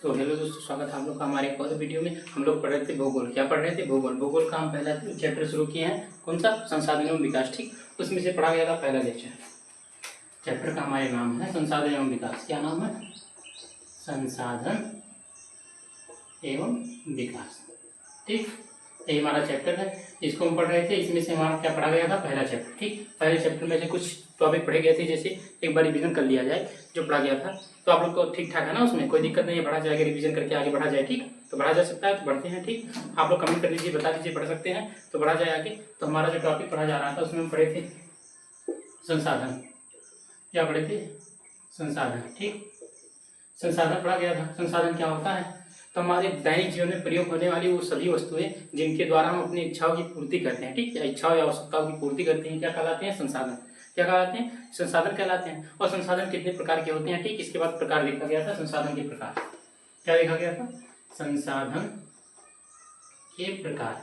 तो हेलो दोस्तों, स्वागत है आप लोग का हमारे एक और वीडियो में। हम लोग पढ़ रहे थे भूगोल। क्या पढ़ रहे थे? भूगोल। भूगोल का हम पहला चैप्टर शुरू किए हैं। कौन सा? संसाधन एवं विकास। ठीक, उसमें से पढ़ा गया था पहला लेक्चर। चैप्टर का हमारे नाम है संसाधन एवं विकास। क्या नाम है? संसाधन एवं विकास। ठीक, ये हमारा चैप्टर है, इसको हम पढ़ रहे थे। इसमें से हमारा क्या पढ़ा गया था? पहला चैप्टर। ठीक, पहले चैप्टर में से कुछ टॉपिक पढ़े गए थे, जैसे एक बार रिवीजन कर लिया जाए जो पढ़ा गया था। तो आप लोग को ठीक ठाक है ना? उसमें कोई दिक्कत नहीं है, पढ़ा जाएगा, रिवीजन करके आगे बढ़ा जाए। ठीक, तो बढ़ा जा सकता है तो बढ़ते हैं। ठीक, आप लोग कमेंट कर दीजिए, बता दीजिए पढ़ सकते हैं तो बढ़ा जाए आगे। तो हमारा जो टॉपिक पढ़ा जा रहा था उसमें हम पढ़े थे संसाधन। क्या पढ़े थे? संसाधन। ठीक, संसाधन पढ़ा गया था। संसाधन क्या होता है? तो हमारे दैनिक जीवन में प्रयोग होने वाली वो सभी वस्तुएं जिनके द्वारा हम अपनी इच्छाओं की पूर्ति करते हैं। ठीक, या इच्छाओं या आवश्यकताओं की पूर्ति करते हैं, क्या कहलाते हैं? संसाधन। क्या कहलाते हैं? संसाधन कहलाते हैं। और संसाधन कितने प्रकार के होते हैं? ठीक, इसके बाद प्रकार देखा गया था संसाधन के प्रकार। क्या देखा गया था? संसाधन के प्रकार।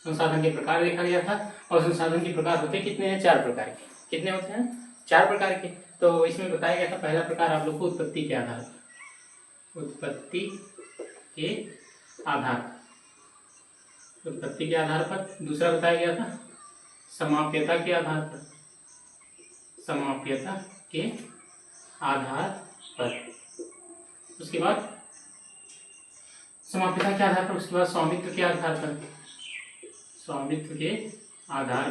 संसाधन के प्रकार देखा गया था। और संसाधन के प्रकार होते कितने हैं? 4 प्रकार के। कितने होते हैं? 4 प्रकार के। तो इसमें बताया गया था पहला प्रकार आप लोग को उत्पत्ति के आधार पर। उत्पत्ति के आधार उत्पत्ति के आधार पर। दूसरा बताया गया था समाप्यता के आधार पर। समाप्यता के आधार पर। उसके बाद समाप्यता के आधार पर। उसके बाद स्वामित्व के आधार पर। स्वामित्व के आधार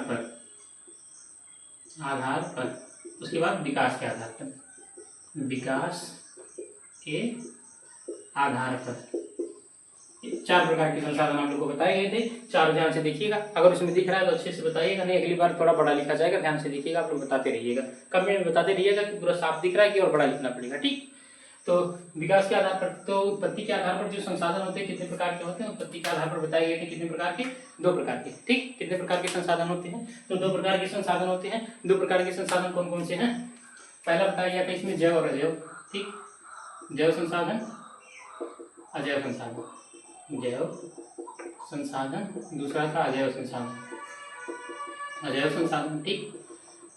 पर। उसके बाद विकास के आधार पर। विकास के आधार पर। 4 प्रकार के संसाधन आप लोग को बताए गए थे। 4 ध्यान से देखिएगा। अगर उसमें दिख रहा है तो अच्छे से बताइएगा, नहीं अगली बार थोड़ा बड़ा लिखा जाएगा। ध्यान से देखिएगा, आप लोग बताते रहिएगा, कमेंट में बताते रहिएगा कि पूरा साफ दिख रहा है कि और बड़ा लिखना पड़ेगा। ठीक, तो विकास के आधार पर। तो उत्पत्ति के आधार पर जो संसाधन होते हैं कितने प्रकार के होते हैं? उत्पत्ति के आधार पर बताए गए थे कितने प्रकार के? 2 प्रकार के। ठीक, कितने प्रकार के संसाधन होते हैं? तो 2 प्रकार के संसाधन होते हैं। 2 प्रकार के संसाधन कौन कौन से हैं? पहला बताया गया था इसमें जैव और अजैव। ठीक, जैव संसाधन, अजैव संसाधन। जैव संसाधन, दूसरा था अजैव संसाधन। अजैव संसाधन। ठीक,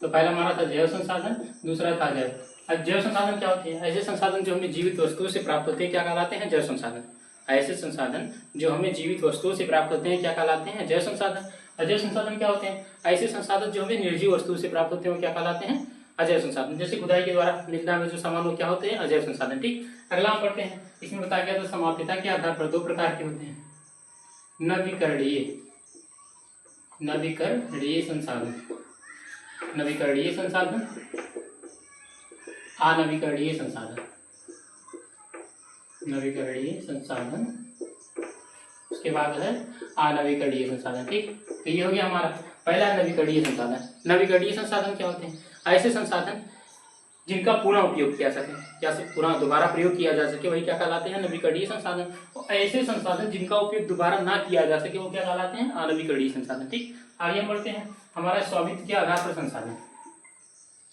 तो पहला हमारा था जैव संसाधन, दूसरा था अजैव। जैव संसाधन क्या होते हैं? ऐसे संसाधन जो हमें जीवित वस्तुओं से प्राप्त होते हैं, क्या कहलाते हैं? जैव संसाधन। ऐसे संसाधन जो हमें जीवित वस्तुओं से प्राप्त होते हैं क्या कहलाते हैं? जैव संसाधन। अजैव संसाधन क्या होते हैं? ऐसे संसाधन जो हमें निर्जीव वस्तुओं से प्राप्त होते हैं, क्या कहलाते हैं? अजैव संसाधन। जैसे खुदाई के द्वारा निकला में जो सामान वो क्या होते हैं? अजैव संसाधन। ठीक, अगला हम पढ़ते हैं। इसमें बताया गया था समाप्यता के आधार पर 2 प्रकार के होते हैं। नवीकरणीय संसाधन, नवीकरणीय संसाधन, अनवीकरणीय संसाधन। नवीकरणीय संसाधन, उसके बाद है अनवीकरणीय संसाधन। ठीक, तो ये हो गया हमारा पहला नवीकरणीय संसाधन। नवीकरणीय संसाधन क्या होते हैं? ऐसे संसाधन जिनका पुनः उपयोग किया सके, या पुनः दोबारा प्रयोग किया जा सके, वही क्या कहलाते हैं? नवीकरणीय संसाधन। और ऐसे संसाधन जिनका उपयोग दोबारा ना किया जा सके, वो क्या कहलाते हैं? अनवीकरणीय संसाधन। ठीक, आगे हम बढ़ते हैं। हमारा स्वामित्व के आधार पर संसाधन।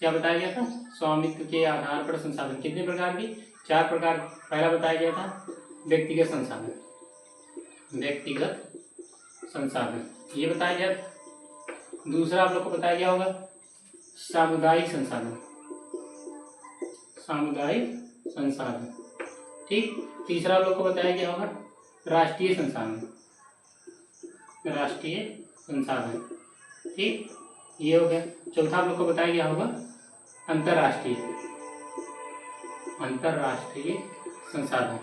क्या बताया गया था? स्वामित्व के आधार पर संसाधन कितने प्रकार के? 4 प्रकार। पहला बताया गया था व्यक्तिगत संसाधन। व्यक्तिगत संसाधन ये बताया गया। दूसरा आप लोग को बताया गया होगा सामुदायिक संसाधन। सामुदायिक संसाधन। ठीक, तीसरा आप लोग को बताया गया होगा राष्ट्रीय संसाधन। राष्ट्रीय संसाधन। ठीक, ये हो गया। चौथा आप लोग को बताया गया होगा अंतरराष्ट्रीय संसाधन।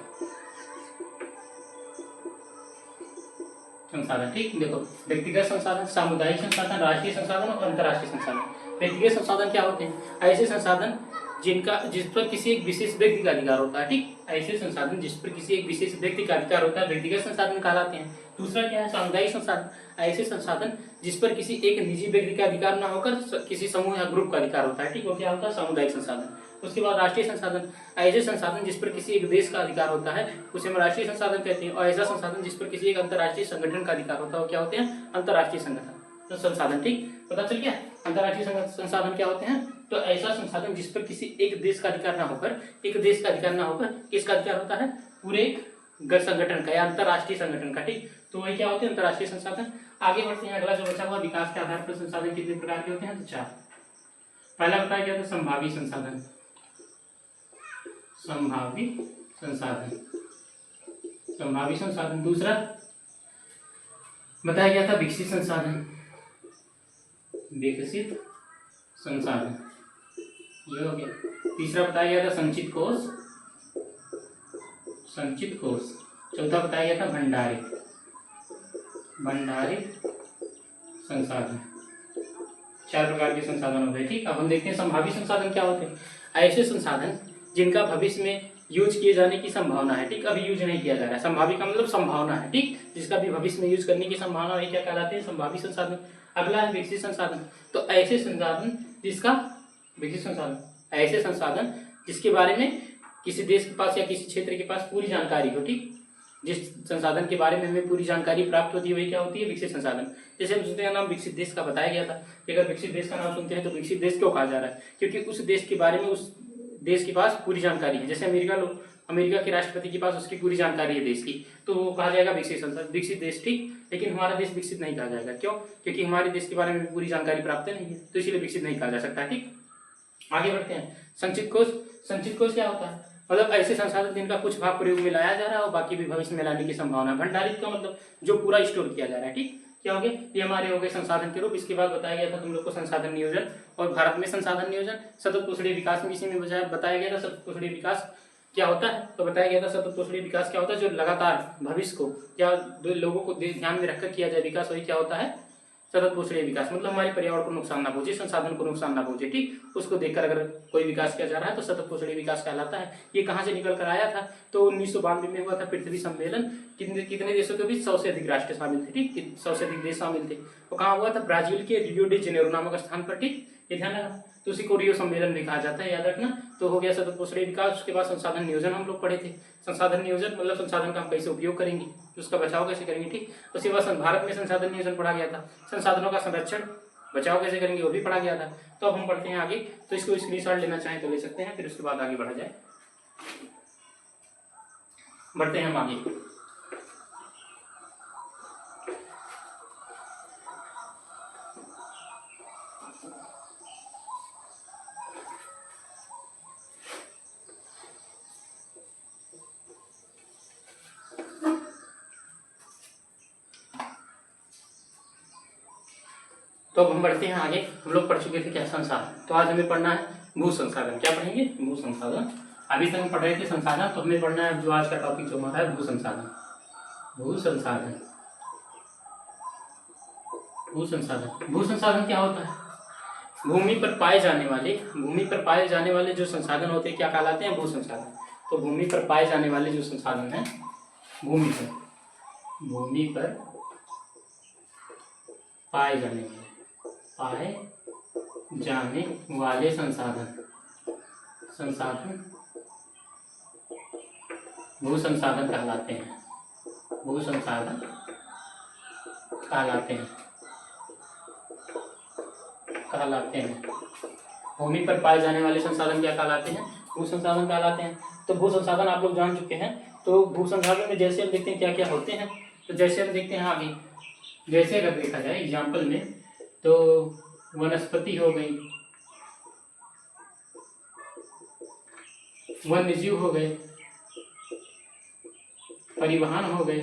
ठीक, देखो व्यक्तिगत संसाधन, सामुदायिक संसाधन, राष्ट्रीय संसाधन और अंतरराष्ट्रीय संसाधन। व्यक्तिगत संसाधन क्या होते हैं? ऐसे संसाधन जिस पर किसी एक विशेष व्यक्ति का अधिकार होता है। ठीक, ऐसे संसाधन जिस पर किसी एक विशेष व्यक्ति का अधिकार होता है व्यक्तिगत संसाधन कहलाते हैं। दूसरा क्या है? सामुदायिक संसाधन। ऐसे संसाधन जिस पर किसी एक निजी व्यक्ति का अधिकार न होकर किसी समूह या ग्रुप का अधिकार होता है। ठीक, वो क्या होता है? सामुदायिक संसाधन। उसके बाद राष्ट्रीय संसाधन। ऐसे संसाधन जिस पर किसी एक देश का अधिकार होता है उसे हम राष्ट्रीय संसाधन कहते हैं। और ऐसा संसाधन जिस पर किसी एक अंतर्राष्ट्रीय संगठन का अधिकार होता है वो क्या होते हैं? अंतर्राष्ट्रीय संसाधन। ठीक, पता चल गया अंतर्राष्ट्रीय संसाधन क्या होते हैं? तो ऐसा संसाधन जिस पर किसी एक देश का अधिकार ना होकर किसका अधिकार होता है? पूरे संगठन का या अंतर्राष्ट्रीय संगठन का। ठीक, तो वही क्या होते हैं? अंतर्राष्ट्रीय संसाधन। आगे बढ़ते हैं। अगला जो बचा हुआ विकास के आधार पर संसाधन कितने प्रकार के होते हैं? तो 4। पहला बताया गया था संभावी संसाधन। संभावी संसाधन, संभावी संसाधन। दूसरा बताया गया था विकसित संसाधन, विकसित संसाधन, ये हो गया। तीसरा बताया गया था संचित कोष, संचित कोष। चौथा बताया गया था भंडारित, भंडारित संसाधन। 4 प्रकार के संसाधन होते हैं। ठीक, अब हम देखते हैं संभावी संसाधन क्या होते हैं। ऐसे संसाधन जिनका भविष्य में यूज किए जाने की संभावना है। ठीक, अभी यूज नहीं किया जा रहा है। संभावी का मतलब संभावना है। ठीक, जिसका भी भविष्य में यूज करने की संभावना है, क्या कहलाते हैं? संभावी संसाधन। अगला है विकसित संसाधन। तो ऐसे संसाधन जिसका, विकसित संसाधन ऐसे संसाधन जिसके बारे में किसी देश के पास या किसी क्षेत्र के पास पूरी जानकारी हो। ठीक, जिस संसाधन के बारे में हमें पूरी जानकारी प्राप्त होती है वही क्या होती है? विकसित संसाधन। जैसे हम सुनते हैं नाम विकसित देश का बताया गया था कि अगर विकसित देश का नाम सुनते हैं तो विकसित देश क्यों कहा जा रहा है? क्योंकि उस देश के बारे में उस देश के पास पूरी जानकारी है। जैसे अमेरिका के राष्ट्रपति के पास उसकी पूरी जानकारी है देश की, तो वो कहा जाएगा विकसित संसाधन, विकसित देश। ठीक, लेकिन हमारा देश विकसित नहीं कहा जाएगा। क्यों? क्योंकि हमारे देश के बारे में पूरी जानकारी प्राप्त नहीं है, तो इसीलिए विकसित नहीं कहा जा सकता। ठीक, आगे बढ़ते हैं। संचित कोष। संचित कोष क्या होता है? मतलब ऐसे संसाधन जिनका कुछ भाग प्रयोग में लाया जा रहा है और बाकी भी भविष्य में लाने की संभावना है। भंडारित का मतलब जो पूरा स्टोर किया जा रहा है। ठीक, क्या हो गया? ये हमारे हो गए संसाधन के रूप। इसके बाद बताया गया था तुम लोग को संसाधन नियोजन, और भारत में संसाधन नियोजन सतत पोषणीय विकास में इसी में बताया गया था सतत पोषणीय विकास क्या होता है। तो बताया गया था सतत पोषणीय विकास क्या होता है? जो लगातार भविष्य को या लोगों को ध्यान में रखकर किया जाए विकास, वही क्या होता है? सतत पोषणीय विकास। मतलब हमारे पर्यावरण को नुकसान ना पहुंचे, संसाधन को नुकसान ना पहुंचे। ठीक, उसको देखकर अगर कोई विकास किया जा रहा है तो सतत पोषणीय विकास कहलाता है। ये कहाँ से निकल कर आया था? तो 1992 में हुआ था पृथ्वी सम्मेलन। कितने देशों के बीच? 100 से अधिक राष्ट्र शामिल थे। ठीक, 100 से अधिक देश शामिल थे। वो कहाँ हुआ था? ब्राजील के रियो डी जेनेरो नामक स्थान पर। ठीक, ये ध्यान रखना, तो उसी को रियो सम्मेलन भी कहा जाता है, याद रखना। तो हो गया सतत पोषणीय विकास। उसके बाद संसाधन नियोजन हम लोग पढ़े थे। संसाधन नियोजन मतलब संसाधन का हम कैसे उपयोग करेंगे, उसका बचाव कैसे करेंगे। ठीक, उसके बाद भारत में संसाधन नियोजन पढ़ा गया था। संसाधनों का संरक्षण, बचाव कैसे करेंगे, वो भी पढ़ा गया था। तो अब हम पढ़ते हैं आगे। तो इसको स्क्रीनशॉट लेना चाहें तो ले सकते हैं, फिर उसके बाद आगे बढ़ा जाए। बढ़ते हैं हम आगे। तो अब हम बढ़ते हैं आगे। हम लोग पढ़ चुके थे क्या? संसाधन। तो आज हमें पढ़ना है भू संसाधन। क्या पढ़ेंगे? भू संसाधन। अभी तक हम पढ़ रहे थे संसाधन, तो हमें पढ़ना है जो आज का टॉपिक जो हमारा है भू संसाधन। भू संसाधन। भू संसाधन। भू संसाधन क्या होता है? भूमि पर पाए जाने वाले जो संसाधन होते हैं क्या कहलाते हैं? भू संसाधन। तो भूमि पर पाए जाने वाले जो संसाधन है, भूमि पर पाए जाने वाले संसाधन भू संसाधन कहलाते हैं। भू संसाधन कहलाते हैं। भूमि पर पाए जाने वाले संसाधन क्या कहलाते हैं? भू संसाधन कहलाते हैं। तो भू संसाधन आप लोग जान चुके हैं। तो भू संसाधन में जैसे हम देखते हैं क्या क्या होते हैं, तो जैसे हम देखते हैं आगे, जैसे अगर देखा जाए एग्जाम्पल में, तो वनस्पति हो गई, वन्यजीव हो गए, परिवहन हो गए,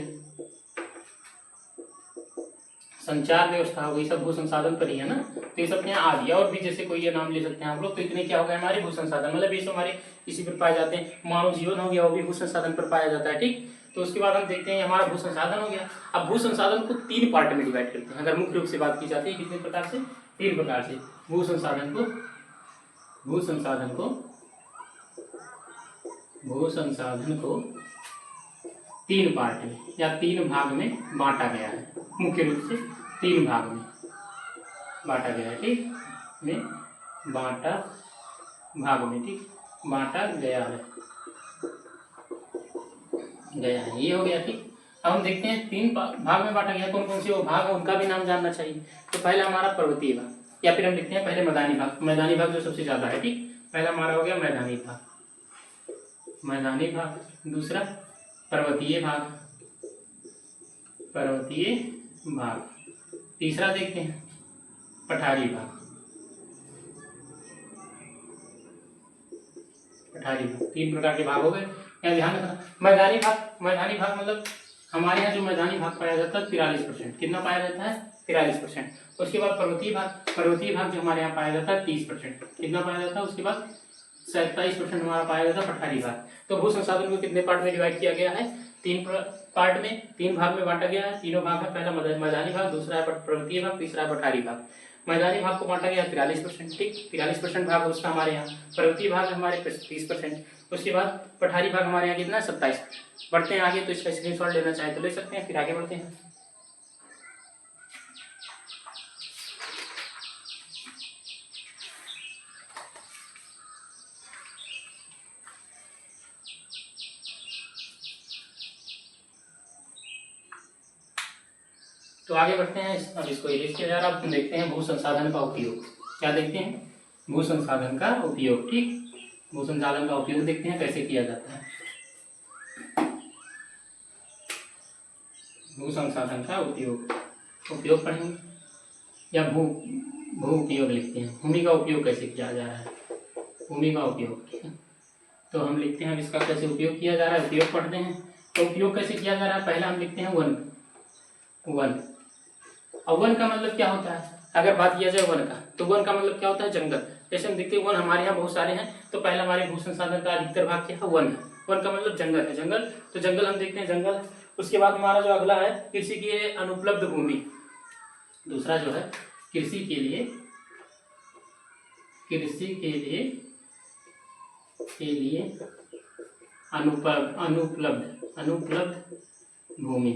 संचार व्यवस्था हो गई, सब भू संसाधन पर ही है ना। तो ये सब यहाँ आ गया। और भी जैसे कोई ये नाम ले सकते हैं हम लोग। तो इतने क्या हो गए हमारे भू संसाधन, मतलब ये हमारे इसी पर पाए जाते हैं। मानव जीवन हो गया, वो भी भू संसाधन पर पाया जाता है। ठीक, तो उसके बाद हम देखते हैं हमारा भू संसाधन हो गया। अब भू संसाधन को 3 पार्ट में डिवाइड करते हैं। अगर मुख्य रूप से बात की जाती है कितने प्रकार से? 3 प्रकार से। भू संसाधन को 3 पार्ट में या 3 भाग में बांटा गया है। मुख्य रूप से 3 भाग में बांटा गया है। ठीक, बांटा गया है। ये हो गया। ठीक, अब हम देखते हैं 3 भाग में बांटा गया। कौन कौन से वो भाग है उनका भी नाम जानना चाहिए। तो पहला हमारा पर्वतीय भाग, या फिर हम देखते हैं पहले मैदानी भाग। मैदानी भाग जो सबसे ज्यादा है। ठीक, पहला हमारा हो गया मैदानी भाग। दूसरा पर्वतीय भाग। तीसरा देखते हैं पठारी पठारी भाग, 3 प्रकार के भाग हो गए। यहाँ ध्यान रखना। मैदानी भाग मतलब हमारे यहाँ जो मैदानी भाग पाया जाता है 43%। कितना पाया जाता है? 43%। उसके बाद पर्वतीय भाग जो हमारे यहाँ पाया जाता है 30%। कितना पाया जाता है? उसके बाद 27% हमारा पाया जाता है पठारी भाग। तो भू संसाधन को कितने पार्ट में डिवाइड किया गया है? 3 पार्ट में, 3 भाग में बांटा गया है। तीनों भाग है, पहला मैदानी भाग, दूसरा है पर्वतीय भाग, तीसरा है पठारी भाग। मैदानी भाग को बांटा गया 43%। ठीक, 43% भाग उसका हमारे यहाँ। पर्वतीय भाग हमारे 30%। उसके बाद पठारी भाग हमारे यहाँ कितना? 27%। बढ़ते हैं आगे, तो इसका स्क्रीनशॉट लेना चाहे तो ले सकते हैं, फिर आगे बढ़ते हैं। तो आगे बढ़ते हैं। अब इसको इरेज किया जा रहा है। अब देखते हैं भू संसाधन का उपयोग। क्या देखते हैं? भू संसाधन का उपयोग। ठीक, भू संसाधन का उपयोग देखते हैं कैसे किया जाता है। भू संसाधन का उपयोग पढ़ेंगे या भू उपयोग लिखते हैं। भूमि का उपयोग कैसे किया जा रहा है? भूमि का उपयोग, ठीक है। तो हम लिखते हैं इसका कैसे उपयोग किया जा रहा है, उपयोग पढ़ते हैं। तो उपयोग कैसे किया जा रहा है? पहला हम लिखते हैं वन। और वन का मतलब क्या होता है? अगर बात किया जाए वन का, तो वन का मतलब क्या होता है? जंगल। जैसे हम देखते हैं वन हमारे यहाँ बहुत सारे हैं, तो पहला हमारे भू संसाधन का अधिकतर भाग क्या है? वन है। वन का मतलब जंगल है। जंगल, तो जंगल हम देखते हैं जंगल। उसके बाद हमारा जो अगला है कृषि की अनुपलब्ध भूमि। दूसरा जो है कृषि के लिए अनुपलब्ध भूमि।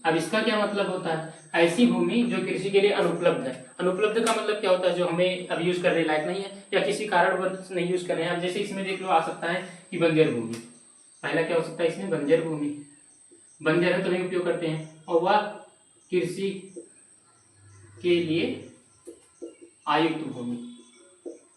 अब इसका क्या मतलब होता है? ऐसी भूमि जो कृषि के लिए अनुपलब्ध है। अनुपलब्ध का मतलब क्या होता है? जो हमें अब यूज करने लायक नहीं है या किसी कारणवश नहीं यूज कर रहे हैं। अब जैसे इसमें देख लो, आ सकता है कि बंजर भूमि। पहला क्या हो सकता है इसमें? बंजर भूमि। बंजर है तो नहीं उपयोग करते हैं। और वह कृषि के लिए आयुक्त भूमि।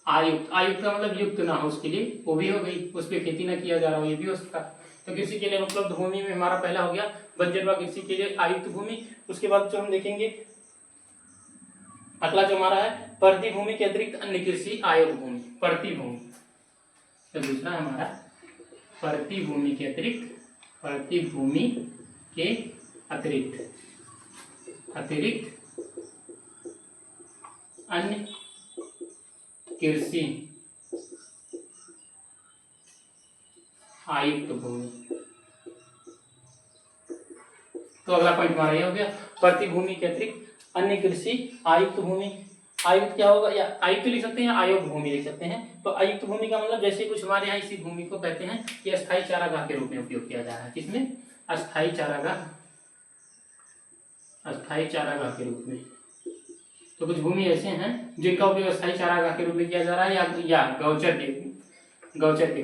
आयुक्त का मतलब युक्त ना हो, उसके लिए, वो भी हो गई, उस पर खेती ना किया जा रहा हो, ये भी हो सकता है। तो कृषि के लिए अनुपलब्ध भूमि में हमारा पहला हो गया बंजर व कृषि के लिए आयुक्त भूमि। उसके बाद जो हम देखेंगे अगला जो हमारा है परती भूमि के अतिरिक्त अन्य कृषि आयोग भूमि। परती भूमि, तो दूसरा हमारा परती भूमि के अतिरिक्त अन्य कृषि आयुक्त भूमि। तो अगला पॉइंट हमारा ये हो गया, प्रति भूमि के अतिरिक्त अन्य कृषि आयुक्त भूमि। आयुक्त क्या होगा? या आयुक्त लिख सकते हैं, आयोग भूमि लिख सकते हैं। तो आयुक्त भूमि का मतलब जैसे कुछ हमारे यहाँ इसी भूमि को कहते हैं कि अस्थायी चारागाह के रूप में उपयोग किया जा रहा है। किसमें? अस्थायी चारागाह के रूप में। तो कुछ भूमि ऐसे हैं जिनका उपयोग अस्थायी चारागाह के रूप में किया जा रहा है या गौचर के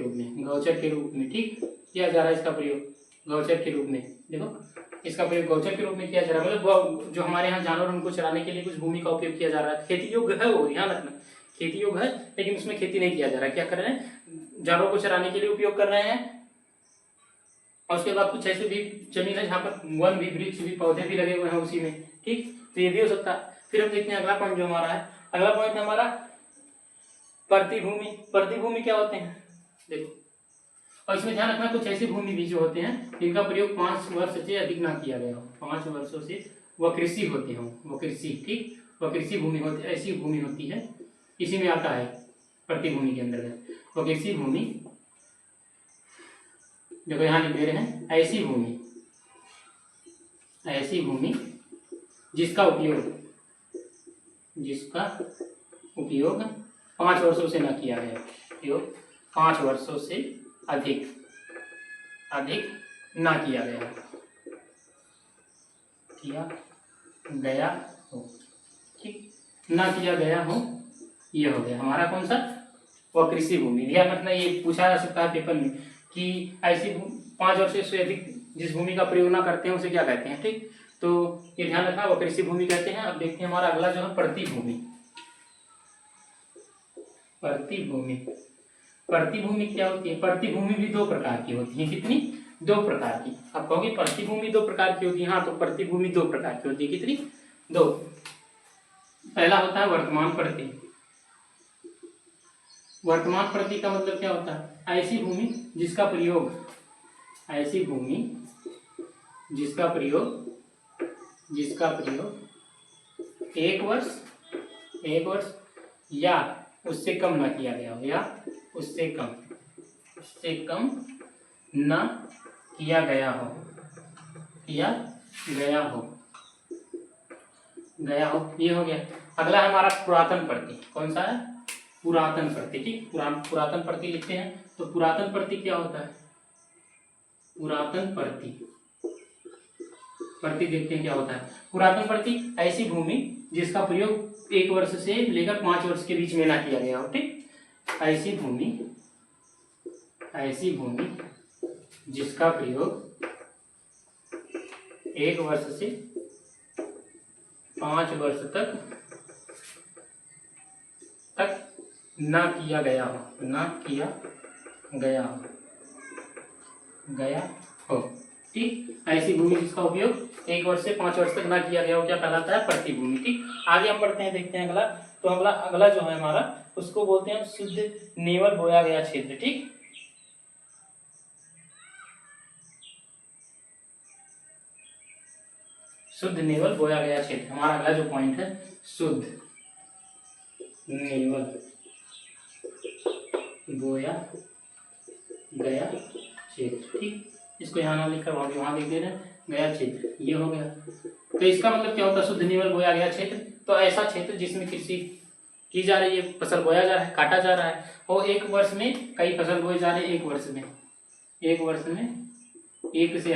रूप में ठीक किया जा रहा है। इसका प्रयोग गौचर के रूप में, देखो इसका प्रयोग गौचर के रूप में किया जा रहा है। मतलब जो हमारे यहाँ जानवर उनको चराने के लिए कुछ भूमि का उपयोग किया जा रहा है। खेती योग्य है, वो ध्यान रखना, खेती योग्य है, लेकिन उसमें खेती नहीं किया जा रहा है। क्या कर रहे हैं? जानवरों को चराने के लिए उपयोग कर रहे हैं। और उसके बाद कुछ ऐसे भी जमीन है जहाँ पर वन भी, वृक्ष भी, पौधे भी लगे हुए हैं उसी में, ठीक। तो ये भी हो सकता है। फिर हम देखते हैं अगला पॉइंट जो हमारा है, अगला पॉइंट है हमारा प्रतिभूमि। प्रतिभूमि क्या होते हैं देखो, और इसमें ध्यान रखना कुछ ऐसी भूमि भी जो होते हैं जिनका प्रयोग 5 वर्ष से अधिक ना किया गया हो, 5 वर्षों से वह कृषि होते हो, वो कृषि, ठीक, वह कृषि भूमि होती है, ऐसी भूमि होती है, इसी में आता है प्रतिभूमि के अंतर्गत। वो कृषि भूमि देखो यहाँ लिख दे रहे हैं, ऐसी भूमि जिसका उपयोग 5 वर्षों से न किया गया, उपयोग 5 वर्षों से अधिक ना किया गया हो, ठीक, ना किया गया हो, ये हो गया हमारा कौन सा? वह कृषि भूमि। ध्यान रखना, ये पूछा जा सकता है पेपर में कि ऐसी 5 वर्षों से अधिक जिस भूमि का प्रयोग ना करते हैं उसे क्या कहते हैं, ठीक। तो ये ध्यान रखना, वो कृषि भूमि कहते हैं। अब देखते हैं हमारा अगला जो है प्रतिभूमि। प्रतिभूमि क्या होती है? प्रतिभूमि भी 2 प्रकार की होती है। कितनी? 2 प्रकार की। आप कहोगे प्रतिभूमि 2 प्रकार की होती है, हाँ, तो प्रतिभूमि 2 प्रकार की होती है। कितनी? 2। पहला होता है वर्तमान वर्तमान प्रति का मतलब क्या होता है? ऐसी भूमि जिसका प्रयोग, ऐसी भूमि जिसका प्रयोग एक वर्ष या उससे कम न किया गया हो, या उससे कम न किया गया हो, ये हो गया। अगला है हमारा पुरातन प्रति। कौन सा है? पुरातन प्रति। ठीक, पुरातन प्रति लिखते हैं। तो पुरातन प्रति क्या होता है? पुरातन प्रति देखते हैं क्या होता है। पुरातन प्रति ऐसी भूमि जिसका प्रयोग 1 वर्ष से लेकर 5 वर्ष के बीच में ना किया गया हो। ठीक, ऐसी भूमि जिसका प्रयोग 1 वर्ष से 5 वर्ष तक ना किया गया हो। ठीक, ऐसी भूमि जिसका उपयोग 1 वर्ष से 5 वर्ष तक ना किया गया हो, क्या कहलाता है? प्रतिभूमि। ठीक, आगे हम बढ़ते हैं, देखते हैं अगला। तो अगला जो है हमारा, उसको बोलते हैं शुद्ध नेवल बोया गया क्षेत्र। ठीक, शुद्ध नेवल बोया गया क्षेत्र हमारा अगला जो पॉइंट है, शुद्ध नेवल बोया गया क्षेत्र। ठीक, इसको यहाँ ना लिखकर वहां लिख दे रहे हैं, गया क्षेत्र, ये हो गया। तो इसका मतलब क्या होता है? शुद्ध नेवल बोया गया क्षेत्र, तो ऐसा क्षेत्र जिसमें कृषि की जा रही है, फसल बोया जा रहा है, काटा जा रहा है, और 1 वर्ष में कई फसल बोए जा रहे हैं, 1 वर्ष में एक से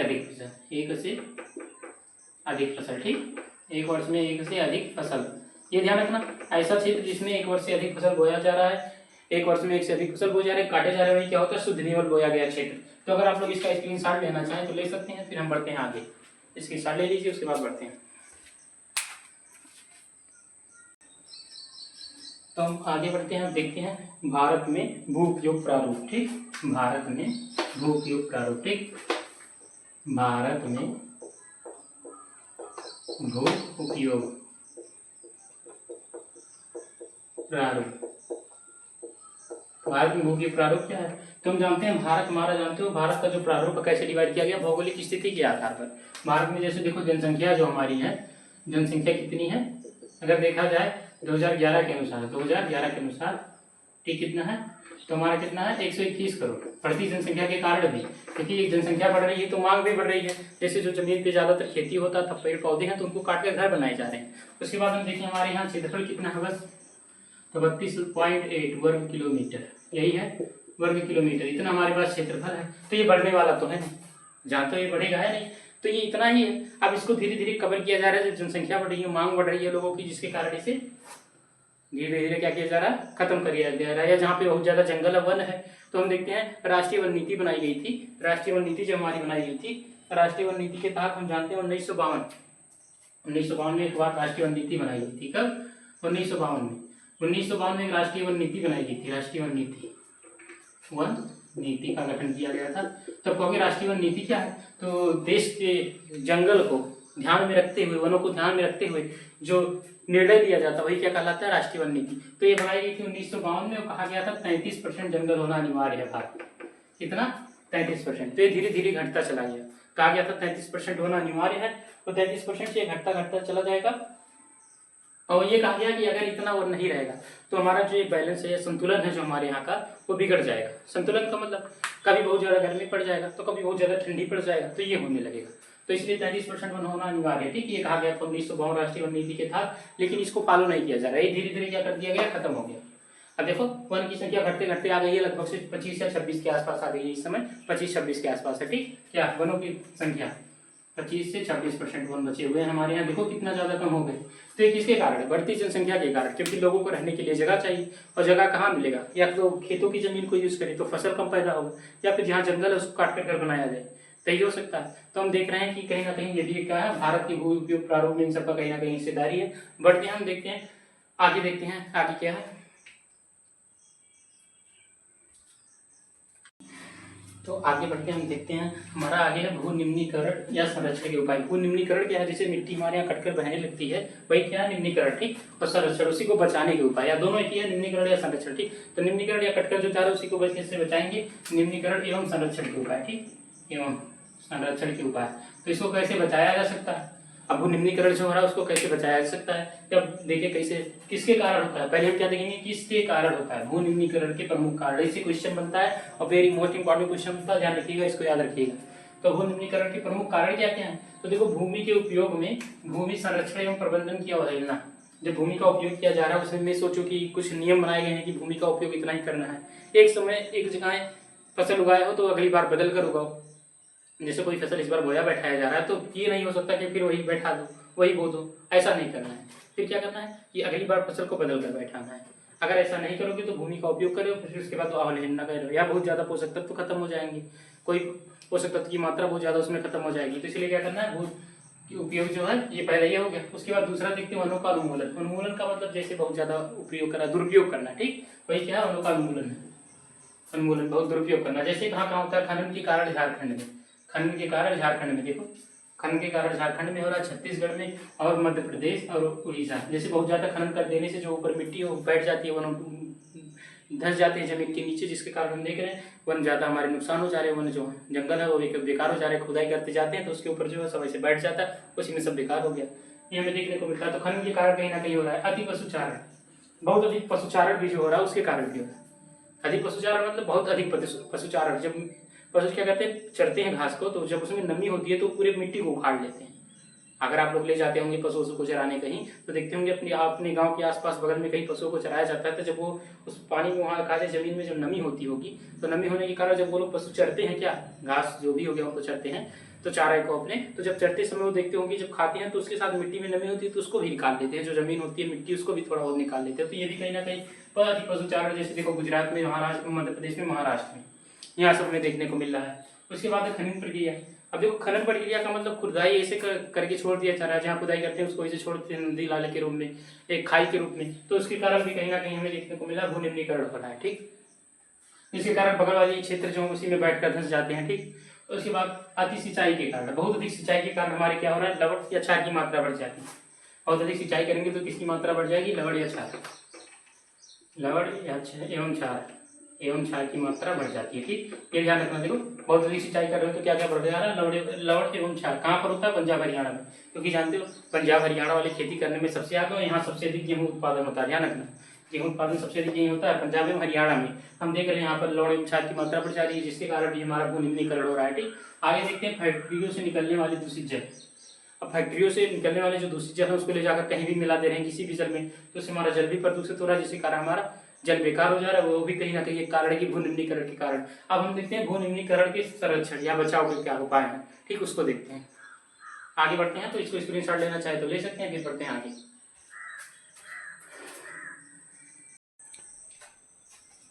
अधिक फसल। ठीक, 1 वर्ष में 1 से अधिक फसल, ये ध्यान रखना। ऐसा क्षेत्र जिसमें 1 वर्ष से अधिक फसल बोया जा रहा है, 1 वर्ष में 1 से अधिक फसल बोए जा रहे हैं, काटे जा रहे हैं, क्या होता है? शुद्ध नेवल बोया गया क्षेत्र। तो अगर आप लोग इसका स्क्रीनशॉट लेना चाहें तो ले सकते हैं। फिर हम बढ़ते हैं आगे, स्क्रीनशॉट ले लीजिए, उसके बाद बढ़ते हैं। तो हम आगे बढ़ते हैं, देखते हैं भारत में भू उपयोग प्रारूप। ठीक, भारत में भू उपयोग प्रारूप। ठीक, भारत में भू उपयोग प्रारूप। भारत में भू उपयोग प्रारूप क्या है? तो हम जानते हैं भारत हमारा, जानते हो भारत का जो प्रारूप कैसे डिवाइड किया गया? भौगोलिक स्थिति के आधार पर। भारत में जैसे देखो, जनसंख्या जो हमारी है, जनसंख्या कितनी है? अगर देखा जाए 2011 के अनुसार ठीक, कितना है? तो हमारा कितना है? 121 करोड़। बढ़ती जनसंख्या के कारण भी, क्योंकि एक जनसंख्या बढ़ रही है तो मांग भी बढ़ रही है। जैसे जो जमीन पे ज्यादातर खेती होता था, पेड़ पौधे हैं, तो उनको काट कर घर बनाए जा रहे हैं। उसके बाद हम देखें हमारे यहाँ क्षेत्रफल कितना है, बस तो 32.8 वर्ग किलोमीटर, यही है वर्ग किलोमीटर, इतना हमारे पास क्षेत्रफल है। तो ये बढ़ने वाला तो है नहीं, जहाँ तो ये बढ़ेगा है नहीं, तो ये इतना ही है। अब इसको धीरे धीरे कवर किया जा रहा है, जब जनसंख्या बढ़ रही है, मांग बढ़ रही है लोगों की, जिसके कारण इसे धीरे धीरे क्या किया जा रहा है? खत्म कर दिया जा रहा है। या जहाँ पे बहुत ज्यादा जंगल वन है, तो हम देखते हैं राष्ट्रीय वन नीति बनाई गई थी। राष्ट्रीय वन नीति जो हमारी बनाई गई थी, राष्ट्रीय वन नीति के तहत हम जानते हैं 1952 में एक बार राष्ट्रीय वन नीति बनाई गई थी। कब? 1952 में एक राष्ट्रीय वन नीति बनाई गई थी। राष्ट्रीय वन नीति का गठन किया गया था। तो कहोगे राष्ट्रीय वन नीति क्या है? तो देश के जंगल को ध्यान में रखते हुए, वनों को ध्यान में रखते हुए जो निर्णय लिया जाता, वही क्या कहलाता है? राष्ट्रीय वन नीति। तो ये बनाई गई थी 1952 में, और कहा गया था 33% जंगल होना अनिवार्य है भारत। कितना? 33%। तो ये धीरे धीरे घटता चला गया। कहा गया था 33% होना अनिवार्य है, तो 33% से घटता चला जाएगा। और ये कहा गया कि अगर इतना और नहीं रहेगा तो हमारा जो बैलेंस है, संतुलन है जो हमारे यहाँ का, वो बिगड़ जाएगा। संतुलन का मतलब कभी बहुत ज्यादा गर्मी पड़ जाएगा तो कभी बहुत ज्यादा ठंडी पड़ जाएगा, तो ये होने लगेगा। तो इसलिए 33% वन होना अनिवार्य है। ठीक, ये कहा गया था 1952 राष्ट्रीय वन नीति के था, लेकिन इसको फॉलो नहीं किया जा रहा है। ये धीरे धीरे क्या कर दिया गया? खत्म हो गया। अब देखो वन की संख्या घटते घटते आ गई है, लगभग से 25 या 26 के आसपास आ गई है। इस समय 25-26 के आसपास है। ठीक, क्या वनों की संख्या 25 से 26% वन बचे हुए हैं हमारे यहाँ। देखो कितना ज्यादा कम हो गए। तो ये किसके कारण है? बढ़ती जनसंख्या के कारण, क्योंकि लोगों को रहने के लिए जगह चाहिए, और जगह कहाँ मिलेगा? या तो खेतों की जमीन को यूज करें तो फसल कम पैदा होगा, या फिर जहाँ जंगल है उसको काट कर घर बनाया जाए, तो ये हो सकता है। तो हम देख रहे हैं कि कहीं ना कहीं ये भी क्या है, भारत की भू उपयोग प्रारूप में इन सबका कहीं ना कहीं हिस्सेदारी है। बढ़ते हैं, हम देखते हैं आगे, देखते हैं आगे क्या है। तो आगे बढ़ के हम देखते हैं, हमारा आगे है भू निम्नीकरण या संरक्षण के उपाय। भू निम्नीकरण क्या है? जैसे मिट्टी हमारे यहाँ कटकर बहने लगती है, वही क्या है? निम्नीकरण, ठीक। और संरक्षण, उसी को बचाने के उपाय, या दोनों एक ही है, निम्नीकरण या संरक्षण, ठीक। तो निम्नीकरण या कटकर जो जा रहा है उसी को कैसे बचाएंगे? निम्नीकरण एवं संरक्षण के उपाय, ठीक, एवं संरक्षण के उपाय। तो इसको कैसे बचाया जा सकता है? अब भू निम्नीकरण जो हो रहा है उसको कैसे बचाया जा सकता है? जब देखिए कैसे, किसके कारण होता है, पहले हम क्या देखेंगे, किसके कारण होता है भू निम्नीकरण के प्रमुख कारण। इसी क्वेश्चन बनता है और वेरी मोस्ट इंपॉर्टेंट क्वेश्चन बनता है, ध्यान रखिएगा, इसको याद रखिएगा। तो भू निम्नीकरण के प्रमुख कारण क्या क्या है? तो देखो, भूमि के उपयोग में भूमि संरक्षण एवं प्रबंधन की अवहेलना। जब भूमि का उपयोग किया जा रहा है उसमें मैं सोचो कि कुछ नियम बनाए गए हैं कि भूमि का उपयोग इतना ही करना है। एक समय एक जगह फसल उगाए हो तो अगली बार बदल कर उगाओ। जैसे कोई फसल इस बार बोया बैठाया जा रहा है तो ये नहीं हो सकता कि फिर वही बैठा दो, वही बो दो, ऐसा नहीं करना है। फिर क्या करना है कि अगली बार फसल को बदल कर बैठाना है। अगर ऐसा नहीं करोगे तो भूमि का उपयोग करो, फिर उसके बाद अवहेलना करो, या बहुत ज्यादा पोषक तत्व खत्म हो जाएंगे, कोई पोषक तत्व की मात्रा बहुत ज्यादा उसमें खत्म हो जाएगी। तो इसलिए क्या करना है, भू उपयोग जो है ये पहले ये हो गया। उसके बाद दूसरा देखते हैं वनों का उन्मूलन। उन्मूलन का मतलब जैसे बहुत ज्यादा उपयोग करना, दुरुपयोग करना, ठीक, वही क्या है, वनों का उन्मूलन है। उन्मूलन, बहुत दुरुपयोग करना। जैसे कहाँ कहाँ होता है? खनन के कारण झारखंड में, खनन के कारण झारखंड में, देखो खनन के कारण झारखंड में हो रहा है, छत्तीसगढ़ में और मध्य प्रदेश और उड़ीसा। जैसे बहुत ज्यादा खनन कर देने से जो ऊपर मिट्टी वो बैठ जाती है, वन धंस जाते हैं जमीन के नीचे, जिसके कारण हम देख रहे हैं वन ज्यादा हमारे नुकसान हो जा रहे हैं। वन जो जंगल है वो बेकार हो जा रहे हैं, खुदाई करते जाते हैं तो उसके ऊपर जो है सब ऐसे बैठ जाता है, उसी में सब बेकार हो गया, ये हमें देखने को मिलता है। तो खनन के कारण कहीं ना कहीं हो रहा है। अति पशुचारण, बहुत अधिक पशुचारण भी जो हो रहा है उसके कारण भी हो रहा है। अधिक पशुचारण मतलब बहुत अधिक पशुचारण। जब पशु क्या करते हैं, चरते हैं घास को, तो जब उसमें नमी होती है तो पूरे मिट्टी को उखाड़ लेते हैं। अगर आप लोग ले जाते होंगे पशुओं को चराने कहीं तो देखते होंगे अपने गांव के आसपास बगल में कहीं पशुओं को चराया जाता है, तो जब वो उस पानी में वहाँ खाते जमीन में जब नमी होती होगी तो नमी होने के कारण जब वो लोग पशु चरते हैं, क्या घास जो भी हो गया उनको चरते हैं, तो चारा को अपने, तो जब चरते समय वो देखते होंगे जब खाते हैं तो उसके साथ मिट्टी में नमी होती है तो उसको भी निकाल लेते हैं, जो जमीन होती है मिट्टी उसको भी थोड़ा बहुत निकाल लेते हैं। तो ये भी कहीं ना कहीं बहुत ही पशुचारण, जैसे देखो गुजरात में, महाराष्ट्र में, मध्य प्रदेश में, महाराष्ट्र में, यहाँ सब में देखने को मिल रहा है। उसके बाद है खनन प्रक्रिया। अब देखो खनन प्रक्रिया का मतलब खुदाई ऐसे करके छोड़ दिया जा रहा है, जहाँ खुदाई करते हैं उसको ऐसे छोड़ते हैं नदी नाले के रूप में, एक खाई के रूप में, तो उसके कारण भी कहीं ना कहीं हमें देखने को मिला भू निम्नीकरण हो रहा है, ठीक। इसके कारण बगल वाले क्षेत्र जो उसी में बैठकर धंस जाते हैं, ठीक। उसके बाद अति सिंचाई के कारण, बहुत अधिक सिंचाई के कारण हमारे क्या हो रहा है, लवण या क्षार की मात्रा बढ़ जाती है। बहुत अधिक सिंचाई करेंगे तो किसकी मात्रा बढ़ जाएगी, लवण या क्षार, लवण या एवं क्षार की मात्रा बढ़ जाती है, ठीक। ये ध्यान रखना। देखो बहुत अधिक सिंचाई कर रहे हो तो क्या क्या बढ़ जा रहा है, लवण एवं क्षार। कहाँ पर होता है, पंजाब हरियाणा में, क्योंकि जानते हो पंजाब हरियाणा वाले खेती करने में सबसे आगे और यहाँ सबसे अधिक गेहूं उत्पादन होता है, ध्यान रखना। गेहूं उत्पादन सबसे अधिक यही होता है पंजाब एवं हरियाणा में। हम देख रहे हैं यहाँ पर लवण एवं क्षार की मात्रा बढ़ जा रही है, जिसके कारण भी हमारा भू निम्नीकरण हो रहा है, ठीक। आगे देखते हैं फैक्ट्रियों से निकलने वाले दूषित जल। अब फैक्ट्रियों से निकलने वाले जो दूषित जल है उसको ले जाकर कहीं भी मिला दे रहे हैं किसी भी जल में, तो उससे हमारा जल भी प्रदूषित हो रहा है, जिसके कारण हमारा जल बेकार हो जा रहा है। वो भी कहीं ना कहीं एक कारण है कि भू निम्नीकरण के कारण। अब हम देखते हैं भू निम्नीकरण के संरक्षण या बचाव के क्या उपाय हैं, ठीक, उसको देखते हैं। आगे बढ़ते हैं, तो इसको स्क्रीनशॉट लेना चाहे तो ले सकते हैं, फिर बढ़ते हैं आगे।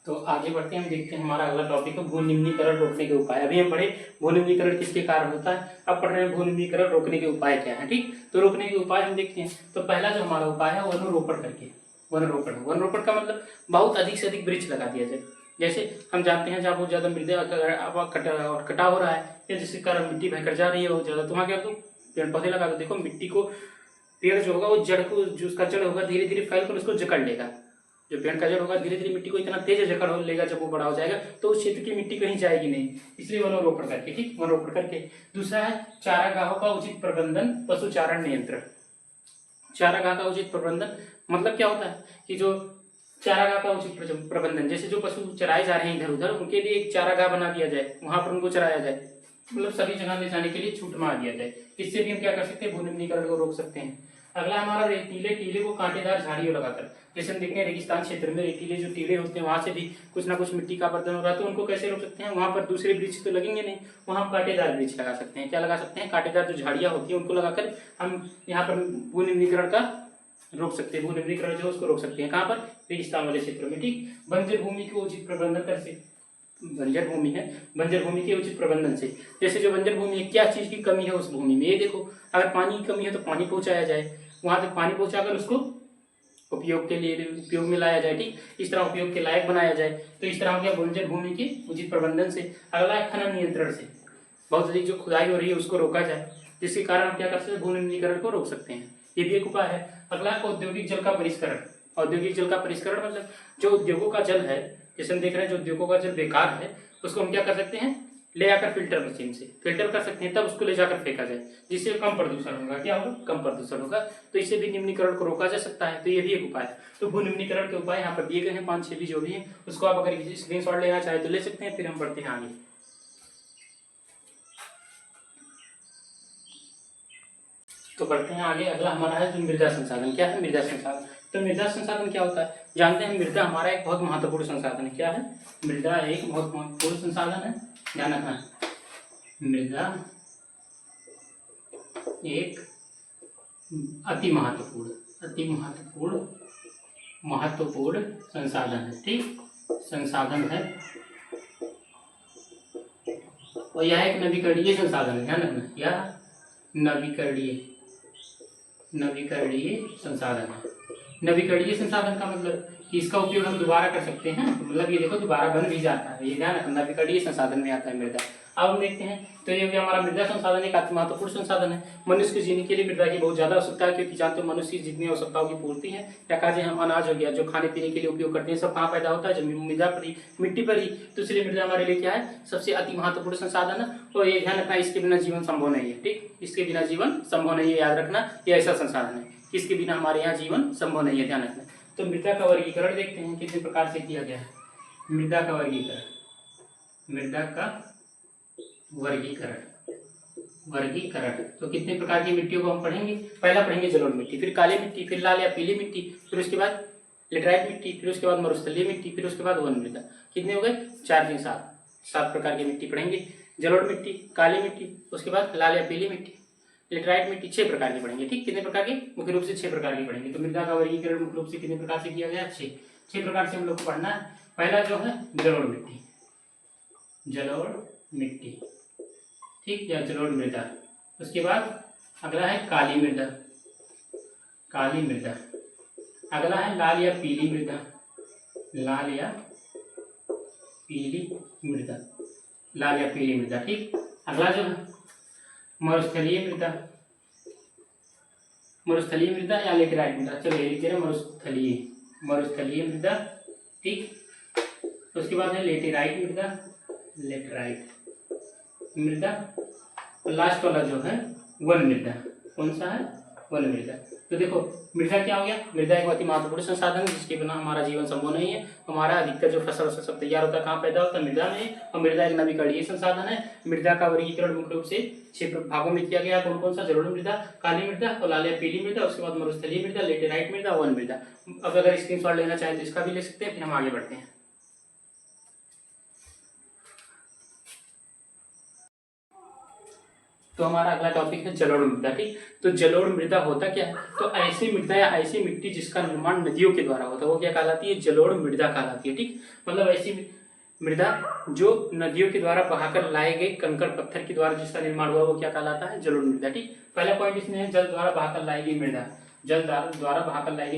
तो आगे बढ़ते हैं, हम देखते हैं हमारा अगला टॉपिक है भू निम्नीकरण रोकने के उपाय। अभी हम पढ़े भू निम्नीकरण किसके कारण होता है, अब पढ़ रहे हैं भू निम्नीकरण रोकने के उपाय क्या है, ठीक। तो रोकने के उपाय हम देखते हैं। तो पहला जो हमारा उपाय है वनरोपण करके। वनरोपण का मतलब बहुत अधिक से अधिक वृक्ष लगा दिया जाए। जैसे हम जानते हैं जहाँ बहुत ज्यादा मृदा कटाव हो रहा है या जिसके कारण मिट्टी बहकर जा रही है बहुत ज्यादा, तो वहाँ क्या तो पेड़ पौधे लगा दो। देखो मिट्टी को, पेड़ जो होगा वो जड़ को, जो उसका जड़ होगा धीरे धीरे फैल कर उसको जकड़ लेगा। जो पेड़ का जड़ होगा धीरे धीरे मिट्टी को इतना तेज जकड़ हो लेगा, जब वो बड़ा हो जाएगा तो उस क्षेत्र की मिट्टी कहीं जाएगी नहीं, इसलिए वनरोपण करके, ठीक, वनरोपण करके। दूसरा है चारागाहों का उचित प्रबंधन, पशुचारण नियंत्रण। चारागाह का उचित प्रबंधन मतलब क्या होता है कि जो चारागाह का उचित प्रबंधन, जैसे जो पशु चराए जा रहे हैं इधर उधर, उनके लिए एक चारागाह बना दिया जाए, वहां पर उनको चराया जाए, मतलब सभी जगह ले जाने के लिए छूट मार दिया जाए। इससे भी हम क्या कर सकते हैं, भू निम्नीकरण को रोक सकते हैं। अगला हमारा रेतीले टीले को कांटेदार झाड़ियों लगाकर, जैसे हम देखते हैं रेगिस्तान क्षेत्र में रेतीले जो टीले होते हैं वहां से भी कुछ ना कुछ मिट्टी का बर्तन हो रहा है, तो उनको कैसे रोक सकते हैं, वहां पर दूसरे वृक्ष तो लगेंगे नहीं, वहां हम कांटेदार वृक्ष लगा सकते हैं। क्या लगा सकते हैं, कांटेदार जो झाड़ियां होती है उनको लगाकर हम यहाँ पर भू निम्नीकरण का रोक सकते हैं, भू निम्नीकरण जो उसको रोक सकते हैं। कहाँ पर, रेगिस्तान वाले क्षेत्रों में, ठीक। बंजर भूमि को उचित प्रबंधन करके, बंजर भूमि है, बंजर भूमि के उचित प्रबंधन से, जैसे जो बंजर भूमि है क्या चीज की कमी है उस भूमि में, ये देखो अगर पानी की कमी है तो पानी पहुंचाया जाए, वहां तक पानी पहुंचाकर उसको उपयोग के लिए उपयोग में लाया जाए, ठीक, इस तरह उपयोग के लायक बनाया जाए। तो इस तरह हो गया बंजर भूमि के उचित प्रबंधन से। अगला है खनन नियंत्रण से, बहुत अधिक जो खुदाई हो रही है उसको रोका जाए, जिसके कारण हम क्या कर सकते हैं, भू निम्नीकरण को रोक सकते हैं, ये भी एक उपाय है। अगला है औद्योगिक जल का परिष्करण। औद्योगिक जल का परिष्करण मतलब जो उद्योगों का जल है, जैसे हम देख रहे हैं जो उद्योगों का जल बेकार है उसको हम क्या कर सकते हैं, ले आकर फिल्टर मशीन से फिल्टर कर सकते हैं, तब उसको ले जाकर फेंका जाए, जिससे कम प्रदूषण होगा। क्या होगा, कम प्रदूषण होगा। तो इससे भी निम्नीकरण को रोका जा सकता है, तो ये भी एक उपाय है। तो भू निम्नीकरण के उपाय यहाँ पर दिए गए हैं 5-6 भी जो भी है, उसको आप अगर स्क्रीनशॉट लेना चाहे तो ले सकते हैं। फिर हम बढ़ते हैं आगे। तो बढ़ते हैं आगे। अगला हमारा है जो मृदा संसाधन। क्या है मृदा संसाधन? तो मृदा संसाधन क्या होता है, जानते हैं। मृदा हमारा एक बहुत महत्वपूर्ण संसाधन है। क्या है, मृदा एक बहुत महत्वपूर्ण संसाधन है, ध्यान रखना। मृदा एक अति महत्वपूर्ण संसाधन है, ठीक, संसाधन है, और यह एक नवीकरणीय संसाधन है, ध्यान रखना, यह नवीकरणीय संसाधन है। नवीकरणीय संसाधन का मतलब कि इसका उपयोग हम दोबारा कर सकते हैं, मतलब ये देखो दोबारा बन भी जाता है, ये ध्यान रखना, नवीकरणीय संसाधन में आता है मृदा। अब हम देखते हैं, तो ये हमारा मृदा संसाधन एक अति महत्वपूर्ण संसाधन है। मनुष्य के जीने के लिए मृदा की बहुत ज्यादा आवश्यकता है, क्योंकि जानते हो मनुष्य की जितनी आवश्यकताओं की पूर्ति है, या कहा जाए हम अनाज हो गया जो खाने पीने के लिए उपयोग करते हैं, सब कहाँ पैदा होता है, जमीन मृदा पर ही, मिट्टी पर ही। तो इसलिए मृदा हमारे लिए क्या है, सबसे अति महत्वपूर्ण संसाधन है। तो ये ध्यान रखना, इसके बिना जीवन संभव नहीं है, ठीक, इसके बिना जीवन संभव नहीं है, याद रखना, ये ऐसा संसाधन है इसके बिना हमारे यहाँ जीवन संभव नहीं है, ध्यान रखना। तो मृदा का वर्गीकरण देखते हैं कितने प्रकार से किया गया है। मृदा का वर्गीकरण तो कितने प्रकार की मिट्टियों को हम पढ़ेंगे। पहला पढ़ेंगे जलोढ़ मिट्टी, फिर काली मिट्टी, फिर लाल या पीली मिट्टी, फिर उसके बाद लेटराइट मिट्टी, फिर उसके बाद मरुस्थलीय मिट्टी, फिर उसके बाद वन मृदा। कितने हो गए, 4 3 7 प्रकार की मिट्टी पढ़ेंगे। जलोढ़ मिट्टी, काली मिट्टी, उसके बाद लाल या पीली मिट्टी, लेटराइट मिट्टी, 6 प्रकार की पढ़ेंगे, ठीक, कितने प्रकार की, मुख्य रूप से 6 प्रकार की पढ़ेंगे। तो मृदा का वर्गीकरण मुख्य रूप से कितने प्रकार से किया गया, 6 प्रकार से हम लोग को पढ़ना है। पहला जो है जलोढ़ मिट्टी, ठीक, या जलोढ़ मृदा। उसके बाद अगला है काली मृदा, अगला है लाल या पीली मृदा, ठीक। अगला जो है मरुस्थलीय मृदा या लेटराइट मृदा, चलो ये लिख दे रहे मरुस्थलीय मृदा, ठीक। उसके बाद है लेटेराइट मृदा, लास्ट वाला जो है वन मृदा। कौन सा है, वन मृदा। तो देखो मृदा क्या हो गया, मृदा एक अति महत्वपूर्ण संसाधन है जिसके बिना हमारा जीवन संभव नहीं है। हमारा अधिकतर जो फसल सब तैयार होता है कहाँ पैदा होता है, मृदा में, और मृदा एक नवीकरणीय संसाधन है। मृदा का वर्गीकरण मुख्य रूप से 6 भागों में किया गया। कौन कौन सा, जलोढ़ मृदा, काली मृदा और लाल या पीली मृदा, उसके बाद मरुस्थलीय मृदा, लेटेराइट मृदा, वन मृदा। अब अगर स्क्रीनशॉट लेना चाहे तो इसका भी ले सकते हैं, फिर हम आगे बढ़ते हैं। तो हमारा अगला टॉपिक है जलोढ़ मृदा, ठीक। तो जलोढ़ मृदा होता क्या है, तो ऐसी मृदा या ऐसी मिट्टी जिसका निर्माण नदियों के द्वारा होता है वो क्या कहलाती है, जलोढ़ मृदा कहलाती है, ठीक। मतलब ऐसी मृदा जो नदियों के द्वारा बहाकर लाए गए कंकड़ पत्थर के द्वारा जिसका निर्माण हुआ वो क्या कहलाता है, जलोढ़ मृदा, ठीक। पहला पॉइंट इसमें है जल द्वारा बहाकर लाई गई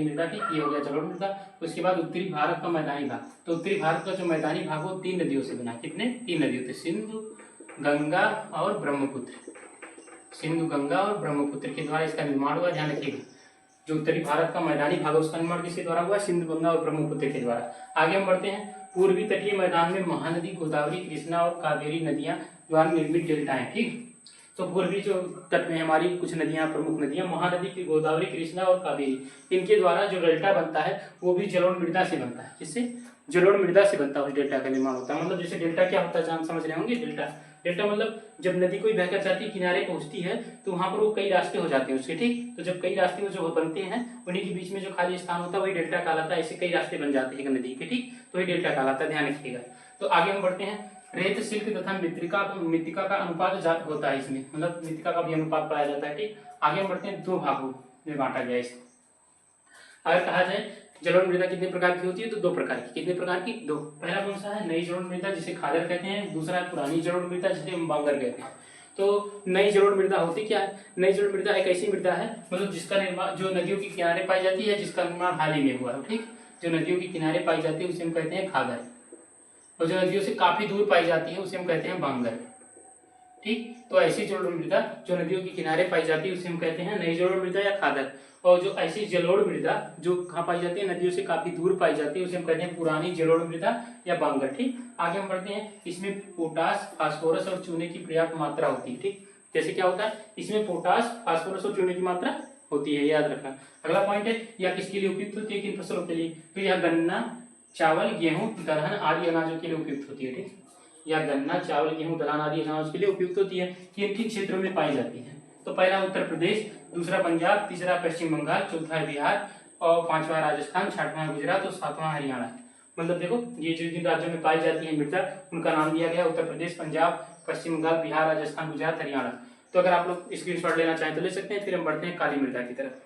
मृदा, ठीक, ये हो गया जलोढ़ मृदा। उसके बाद उत्तरी भारत का मैदानी भाग, तो उत्तरी भारत का जो मैदानी भाग वो 3 नदियों से बना, कितने, 3 नदियों से, सिंधु, गंगा और ब्रह्मपुत्र के द्वारा इसका निर्माण हुआ, ध्यान रखिएगा। जो उत्तरी भारत का मैदानी भाग है उसका निर्माण किसके द्वारा हुआ, सिंधु, गंगा और ब्रह्मपुत्र के द्वारा। आगे हम बढ़ते हैं। पूर्वी तटीय मैदान में महानदी, गोदावरी, कृष्णा और कावेरी नदियां द्वारा निर्मित डेल्टाएं, ठीक। तो पूर्वी जो तट में हमारी कुछ नदियां, प्रमुख नदियां, महानदी की गोदावरी, कृष्णा और कावेरी, इनके द्वारा जो डेल्टा बनता है वो भी जलोढ़ मृदा से बनता है। किससे, जलोढ़ मृदा से बनता है, उस डेल्टा का निर्माण होता है। मतलब जैसे डेल्टा क्या होता है, जान समझ रहे होंगे। डेल्टा मतलब जब नदी कोई बहकर जाती है किनारे पहुंचती है तो वहां पर वो कई रास्ते हो जाते हैं उसके, ठीक। तो जब कई रास्ते जो बनते हैं उन्हीं के बीच में जो खाली स्थान होता है वही डेल्टा कहलाता है। ऐसे कई रास्ते बन जाते हैं नदी के, ठीक, तो वही डेल्टा कहलाता है, ध्यान रखिएगा। तो आगे हम बढ़ते हैं। रेत, सिल्क तथा मृत्तिका का अनुपात होता है इसमें, मतलब मृत्तिका का भी अनुपात पाया जाता है, ठीक। आगे हम बढ़ते हैं। 2 भागों में बांटा गया इसको। अगर कहा जाए जलोढ़ मृदा कितने प्रकार की होती है, तो 2 प्रकार की। कितने प्रकार की, 2। पहला कौन सा है, नई जलोढ़ मृदा जिसे खादर कहते हैं, दूसरा है पुरानी जलोढ़ मृदा जिसे हम बांगर कहते हैं। तो नई जलोढ़ मृदा होती क्या है? नई जलोढ़ मृदा एक ऐसी मृदा है मतलब जिसका निर्माण जो नदियों के किनारे पाई जाती है, जिसका निर्माण हाल ही में हुआ है। ठीक, जो नदियों के किनारे पाई जाती है उसे हम कहते हैं खागर, और जो नदियों से काफी दूर पाई जाती है उसे हम कहते हैं बांगर। ठीक, तो ऐसी जलोढ़ मृदा जो नदियों के किनारे पाई जाती है उसे हम कहते हैं नई जलोढ़ मृदा या खादर। और जो ऐसी जलोढ़ मृदा जो कहाँ पाई जाती है, नदियों से काफी दूर पाई जाती है उसे हम कहते हैं पुरानी जलोढ़ मृदा या बांगर। ठीक, आगे हम बढ़ते हैं। इसमें पोटास, फास्फोरस और चूने की पर्याप्त मात्रा होती है। ठीक, जैसे क्या होता है, इसमें पोटास, फास्फोरस और चूने की मात्रा होती है, याद रखना। अगला पॉइंट है, यह किसके लिए उपयुक्त होती है, किन फसलों के लिए? तो यह गन्ना, चावल, गेहूं, दलहन आदि अनाजों के लिए उपयुक्त होती है। ठीक, या गन्ना, चावल, गेहूं, दलहन आदि अनाज के लिए उपयुक्त होती है। किन किन क्षेत्रों में पाई जाती है? तो पहला उत्तर प्रदेश, दूसरा पंजाब, तीसरा पश्चिम बंगाल, चौथा है बिहार और पांचवा राजस्थान, छठवां गुजरात और सातवां हरियाणा। मतलब देखो ये जो जिन राज्यों में पाई जाती है मृदा उनका नाम दिया गया उत्तर प्रदेश, पंजाब, पश्चिम बंगाल, बिहार, राजस्थान, गुजरात, हरियाणा। तो अगर आप लोग स्क्रीनशॉट लेना चाहें तो ले सकते हैं। फिर हम बढ़ते हैं काली मृदा की तरफ।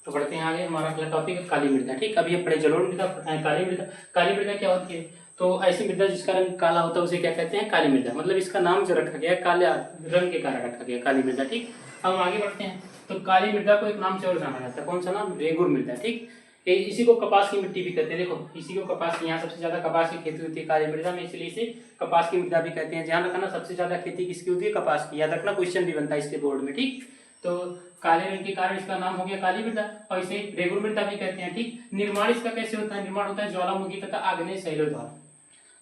तो बढ़ते हैं आगे, हमारा अगला टॉपिक है काली मृदा। ठीक, अभी अपने जलोढ़ मृदा, काली मृदा। काली मृदा क्या होती है? तो ऐसी मृदा जिसका रंग काला होता है उसे क्या कहते हैं? काली मृदा। मतलब इसका नाम जो रखा गया काले रंग के कारण रखा गया काली मृदा। ठीक, अब हम आगे बढ़ते हैं। तो काली मृदा को एक नाम से और जाना जाता है, कौन सा नाम? रेगुर मृदा। ठीक, इसी को कपास की मिट्टी भी कहते हैं। देखो इसी को कपास, यहाँ सबसे ज्यादा कपास की खेती होती है काली मृदा में, इसलिए इसे कपास की मृदा भी कहते हैं। ध्यान रखना सबसे ज्यादा खेती किसकी होती है? कपास की। याद रखना, क्वेश्चन भी बनता है इसके बोर्ड में। ठीक, तो काले रंग के कारण इसका नाम हो गया काली मृदा और इसे रेगुर मृदा भी कहते हैं। ठीक, निर्माण इसका कैसे होता है? निर्माण होता है ज्वालामुखी तथा आग्नेय शैलों द्वारा।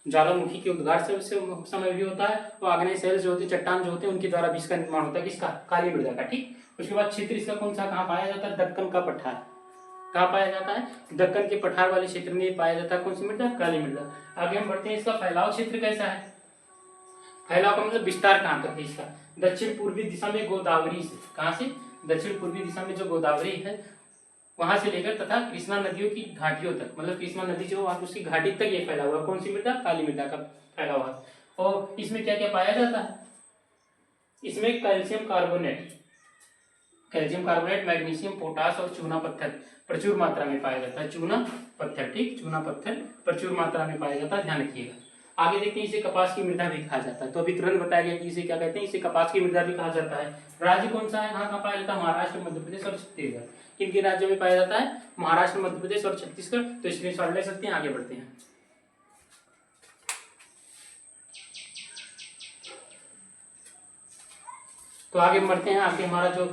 ज्वालामुखी के उद्गार से समय भी होता है और आग्नेय शैल जो होती है, चट्टान जो होते हैं, उनके द्वारा भी इसका निर्माण होता है। किसका? काली मृदा का। ठीक, उसके बाद क्षेत्र इसका कौन सा कहाँ पाया जाता है? दक्कन का पठार। कहाँ पाया जाता है? दक्कन के पठार वाले क्षेत्र में पाया जाता है। कौन सी मृदा? काली मृदा। आगे हम बढ़ते हैं, इसका फैलाव क्षेत्र कैसा है? फैलाव का मतलब विस्तार कहाँ तक है इसका? दक्षिण पूर्वी दिशा में गोदावरी से, कहाँ से? दक्षिण पूर्वी दिशा में जो गोदावरी है वहां से लेकर तथा कृष्णा नदियों की घाटियों तक, मतलब कृष्णा नदी जो वहां उसकी घाटी तक ये फैला हुआ। कौन सी मृदा? काली मृदा का फैला हुआ। और इसमें क्या क्या पाया जाता है? इसमें कैल्शियम कार्बोनेट, मैग्नीशियम, पोटास और चूना पत्थर प्रचुर मात्रा में पाया जाता है। चूना पत्थर, ठीक, चूना पत्थर प्रचुर मात्रा में पाया जाता है, ध्यान रखिएगा। आगे देखते हैं, इसे कपास की मृदा भी कहा जाता है। तो अभी तुरंत बताया गया कि इसे क्या कहते हैं? इसे कपास की मृदा भी कहा जाता है। राज्य कौन सा है? कहाँ पाया जाता है? महाराष्ट्र, मध्य प्रदेश और छत्तीसगढ़। किन किन राज्यों में पाया जाता है? महाराष्ट्र, मध्य प्रदेश और छत्तीसगढ़। तो स्क्रीनशॉट ले सकते हैं। आगे बढ़ते हैं। तो आगे बढ़ते हैं। आगे हमारा जो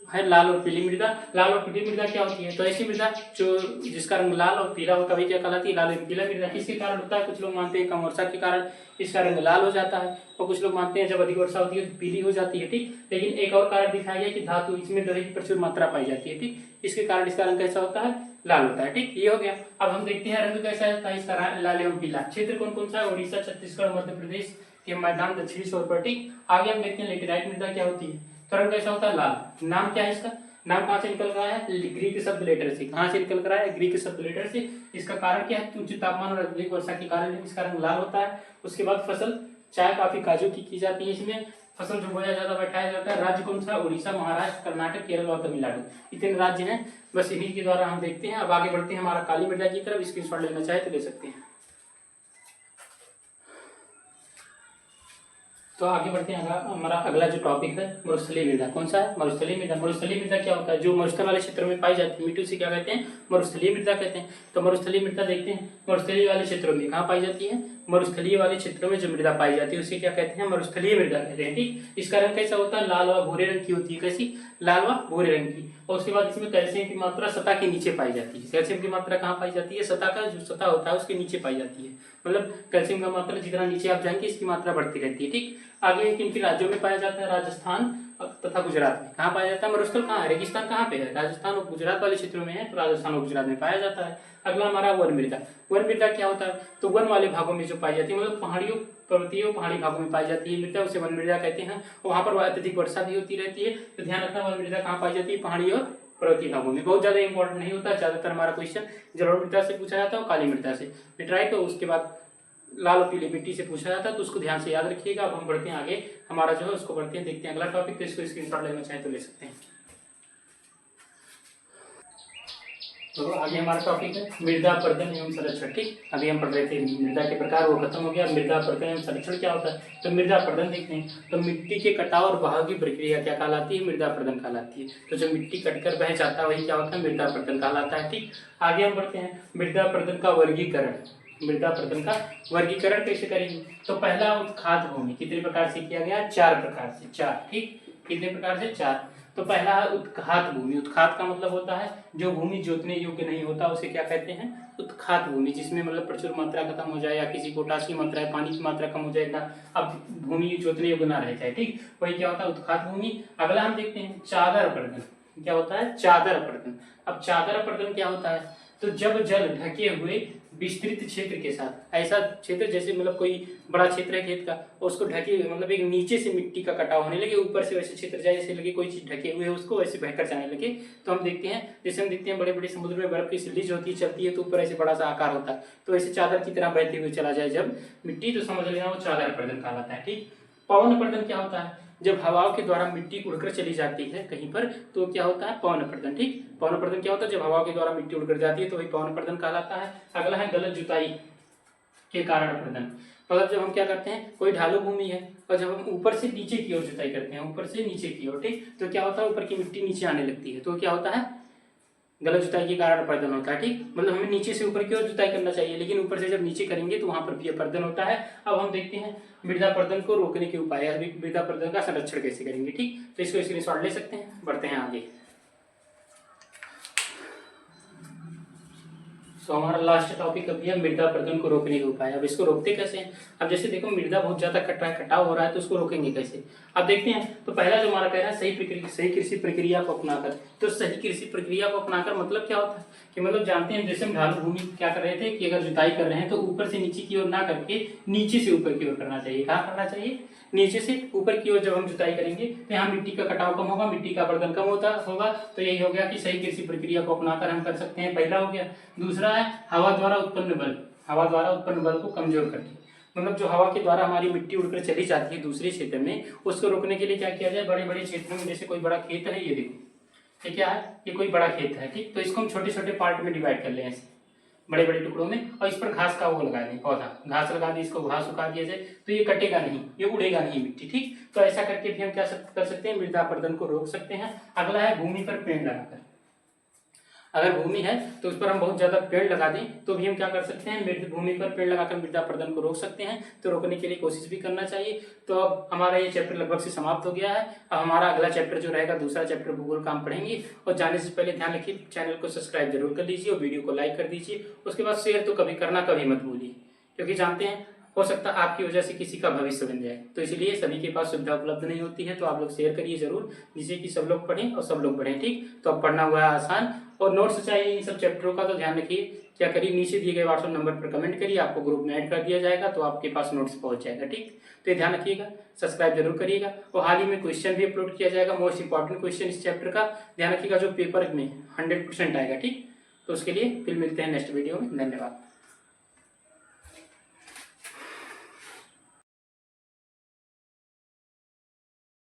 है लाल और पीली मृदा। लाल और पीली मृदा क्या होती है? तो ऐसी मृदा जो जिसका रंग लाल और पीला होता है वही क्या कहलाती है? लाल और पीला मृदा। किसके कारण होता है? कुछ लोग मानते हैं कम वर्षा के कारण इसका रंग लाल हो जाता है और कुछ लोग मानते हैं जब अधिक वर्षा होती है तो पीली हो जाती है। ठीक, लेकिन एक और कारण दिखाया गया कि धातु इसमें लोहे की प्रचुर मात्रा पाई जाती है। ठीक, इसके कारण इसका रंग कैसा होता है? लाल होता है। ठीक, ये हो गया। अब हम देखते हैं रंग कैसा होता है इसका, लाल एवं पीला। क्षेत्र कौन कौन सा है? उड़ीसा, छत्तीसगढ़, मध्य प्रदेश के मैदान दक्षिणी छोर पर। ठीक, आगे हम देखते हैं लेटेराइट मृदा क्या होती है। तो रंग कैसा होता है? लाल। नाम क्या है इसका? नाम कहाँ से निकल रहा है? ग्रीक शब्द लेटर से। कहाँ से निकल रहा है? ग्रीक शब्द लेटर से। इसका कारण क्या है? उच्च तापमान और अधिक वर्षा के कारण इसका रंग लाल होता है। उसके बाद फसल चाय, कॉफी, काजू की जाती है इसमें। फसल जो बोया जाता है, बैठाया जाता है। राज्य कौन सा? उड़ीसा, महाराष्ट्र, कर्नाटक, केरल और तमिलनाडु। इतने राज्य हैं, बस इन्हीं के द्वारा हम देखते हैं। अब आगे बढ़ते हैं हमारा काली मृदा की तरफ। स्क्रीनशॉट लेना चाहे तो ले सकते हैं। तो आगे बढ़ते हैं। हमारा अगला जो टॉपिक है मरुस्थलीय मृदा। कौन सा है? मरुस्थलीय मृदा। मरुस्थलीय मृदा क्या होता है? जो मरुस्थल वाले क्षेत्रों में पाई जाती है मिट्टी से क्या कहते हैं? मरुस्थलीय मृदा कहते हैं। तो मरुस्थलीय मृदा देखते हैं, मरुस्थलीय वाले क्षेत्रों में कहाँ पाई जाती है? मरुस्थलीय वाले क्षेत्रों में जो मृदा पाई जाती है उसे क्या कहते हैं? मरुस्थलीय मृदा कहते हैं। ठीक, इसका रंग कैसा होता है? लाल व भूरे रंग की होती है। कैसी? लाल व भूरे रंग की। और उसके बाद इसमें कैल्शियम की मात्रा सतह के नीचे पाई जाती है। कैल्शियम की मात्रा कहाँ पाई जाती है? सतह का जो सतह होता है उसके नीचे पाई जाती है। मतलब कैल्शियम का मात्रा जितना नीचे आप जाएंगे इसकी मात्रा बढ़ती रहती है। ठीक, आगे किन किन राज्यों में पाया जाता है? राजस्थान तथा गुजरात में। कहाँ पाया जाता है? मरुस्थल कहाँ है? रेगिस्तान कहाँ पे है? राजस्थान और गुजरात वाले क्षेत्रों में है, तो राजस्थान और गुजरात में पाया जाता है। अगला हमारा वन मृदा। वन मृदा क्या होता है? तो वन वाले भागों में जो पाई जाती है, मतलब पहाड़ियों, पर्वतीय और पहाड़ी भागों में पाई जाती है मृदा, उसे वन मृदा कहते हैं। और वहाँ पर अत्यधिक वर्षा भी होती रहती है। तो ध्यान रखना, वन मृदा कहाँ पाई जाती है? पहाड़ी और पर्वतीय भागों में। बहुत ज्यादा इंपॉर्टेंट नहीं होता, ज्यादातर हमारा क्वेश्चन जलोढ़ मृदा से पूछा जाता है और काली मृदा से। लेटराइट तो उसके बाद लाल और पीली मिट्टी से पूछा जाता है, तो उसको ध्यान से याद रखिएगा। अब हम बढ़ते हैं आगे, हमारा जो है उसको बढ़ते हैं, देखते हैं अगला टॉपिक। तो इसको स्क्रीनशॉट लेना चाहे तो ले सकते हैं। तो आगे हमारा टॉपिक है मृदा अपरदन एवं संरक्षण। ठीक, अभी हम पढ़ रहे थे मृदा के प्रकार, वो खत्म हो गया। मृदा अपरदन एवं संरक्षण क्या होता है? तो मृदा अपरदन देखते हैं तो मिट्टी के कटाव और बहाव की प्रक्रिया क्या कहलाती है? मृदा अपरदन कहलाती है। तो जो मिट्टी कटकर बह जाता है वही क्या होता है? मृदा अपरदन कहलाता है। ठीक, आगे हम बढ़ते हैं मृदा अपरदन का वर्गीकरण। मृदा अपरदन का वर्गीकरण कैसे करेंगे? तो पहला उत्खात भूमि कितने प्रकार से किया गया? 4 प्रकार से। 4, ठीक, कितने प्रकार से? 4। तो पहला है उत्खात भूमि। उत्खात का मतलब होता है जो भूमि जोतने योग्य नहीं होता उसे क्या कहते हैं? उत्खात भूमि। जिसमें मतलब प्रचुर मात्रा खत्म हो जाए या किसी पोटाश की मात्रा है, पानी की मात्रा कम हो जाए, अब भूमि जोतने योग्य ना रह जाए। ठीक, वही क्या होता है? उत्खात भूमि। अगला हम देखते हैं चादर अपरदन। क्या होता है? चादर अपरदन। अब चादर अपरदन क्या होता है? तो जब जल ढके हुए विस्तृत क्षेत्र के साथ, ऐसा क्षेत्र जैसे मतलब कोई बड़ा क्षेत्र है खेत का, उसको ढके हुए मतलब एक नीचे से मिट्टी का कटाव होने लगे, ऊपर से वैसे क्षेत्र जाए जैसे लगे कोई चीज ढके हुए है उसको वैसे बहकर जाने लगे। तो हम देखते हैं, जैसे हम देखते हैं बड़े बड़े समुद्र में बर्फ की सिल्ली जो होती है चलती है तो ऊपर ऐसे बड़ा सा आकार होता है, तो ऐसे चादर की तरह बहते हुए चला जाए जब मिट्टी, तो समझ लेना वो चादर अपरदन कहलाता है। ठीक, पवन अपरदन क्या होता है? जब हवाओं के द्वारा मिट्टी उड़कर चली जाती है कहीं पर तो क्या होता है? पवन अपरदन। ठीक, पवन अपरदन क्या होता है? जब हवाओं के द्वारा मिट्टी उड़कर जाती है तो वही पवन अपरदन कहलाता है। अगला है गलत जुताई के कारण अपरदन। मतलब जब हम क्या करते हैं, कोई ढालू भूमि है और जब हम ऊपर से नीचे की ओर जुताई करते हैं, ऊपर से नीचे की ओर, ठीक, तो क्या होता है? ऊपर की मिट्टी नीचे आने लगती है, तो क्या होता है? गलत जुताई के कारण अपरदन होता है। ठीक, मतलब हमें नीचे से ऊपर की ओर जुताई करना चाहिए, लेकिन ऊपर से जब नीचे करेंगे तो वहां पर भी अपरदन होता है। अब हम देखते हैं मृदा अपरदन को रोकने के उपाय, अभी मृदा अपरदन का संरक्षण कैसे करेंगे। ठीक, तो इसको स्क्रीनशॉट ले सकते हैं। बढ़ते हैं आगे। तो हमारा लास्ट टॉपिक अभी है मृदा अपरदन को रोकने के उपाय। अब इसको रोकते कैसे हैं? अब जैसे देखो मृदा बहुत ज्यादा कटाव हो रहा है तो उसको रोकेंगे कैसे? अब देखते हैं। तो पहला जो हमारा कह रहा है सही कृषि प्रक्रिया को अपनाकर। तो सही कृषि प्रक्रिया को अपनाकर मतलब क्या होता है कि मतलब जानते हैं जैसे हम ढालू भूमि क्या कर रहे थे कि अगर जुताई कर रहे हैं तो ऊपर से नीचे की ओर ना करके नीचे से ऊपर की ओर करना चाहिए। कहाँ करना चाहिए? नीचे से ऊपर की ओर जब हम जुताई करेंगे तो यहाँ मिट्टी का कटाव कम होगा, मिट्टी का अपरदन कम होगा। तो यही हो गया कि सही कृषि प्रक्रिया को अपनाकर हम कर सकते हैं। पहला हो गया। दूसरा है हवा द्वारा उत्पन्न बल। हवा द्वारा उत्पन्न बल को कमजोर करके, मतलब जो हवा के द्वारा हमारी मिट्टी उड़कर चली जाती है दूसरे क्षेत्र में, उसको रोकने के लिए क्या किया जाए? बड़े बड़े क्षेत्रों में, जैसे कोई बड़ा खेत है, ये देखो ये क्या है? ये कोई बड़ा खेत है। ठीक, तो इसको हम छोटे छोटे पार्ट में डिवाइड कर लें ऐसे बड़े बड़े टुकड़ों में, और इस पर घास का वो लगा दें, पौधा घास लगा दें, इसको घास उगा दिया जाए तो ये कटेगा नहीं, ये उड़ेगा नहीं मिट्टी। ठीक, तो ऐसा करके भी हम क्या कर सकते हैं? मृदा अपरदन को रोक सकते हैं। अगला है भूमि पर पेड़ लगाकर। अगर भूमि है तो उस पर हम बहुत ज्यादा पेड़ लगा दें तो भी हम क्या कर सकते हैं? भूमि पर पेड़ लगाकर मृदा अपरदन को रोक सकते हैं। तो रोकने के लिए कोशिश भी करना चाहिए। तो अब हमारा ये चैप्टर लगभग से समाप्त हो गया है। अब हमारा अगला चैप्टर जो रहेगा, दूसरा चैप्टर भूगोल का हम पढ़ेंगे। और जाने से पहले ध्यान रखिए चैनल को सब्सक्राइब जरूर कर लीजिए और वीडियो को लाइक कर दीजिए। उसके बाद शेयर तो कभी करना कभी मत भूलिए, क्योंकि जानते हैं हो सकता है आपकी वजह से किसी का भविष्य बन जाए, तो इसलिए सभी के पास सुविधा उपलब्ध नहीं होती है। तो आप लोग शेयर करिए जरूर, जिससे कि सब लोग पढ़ें और सब लोग बढ़ें। ठीक, तो अब पढ़ना हुआ है आसान। और नोट्स चाहिए इन सब चैप्टरों का, तो ध्यान रखिए क्या करिए, नीचे दिए गए व्हाट्सएप नंबर पर कमेंट करिए, आपको ग्रुप में ऐड कर दिया जाएगा तो आपके पास नोट्स पहुंच जाएगा। ठीक, तो ध्यान रखिएगा, सब्सक्राइब जरूर करिएगा। और हाल ही में क्वेश्चन भी अपलोड किया जाएगा, मोस्ट इंपॉर्टेंट क्वेश्चन इस चैप्टर का, ध्यान रखिएगा, जो पेपर में 100% आएगा। ठीक, तो उसके लिए फिर मिलते हैं नेक्स्ट वीडियो में। धन्यवाद।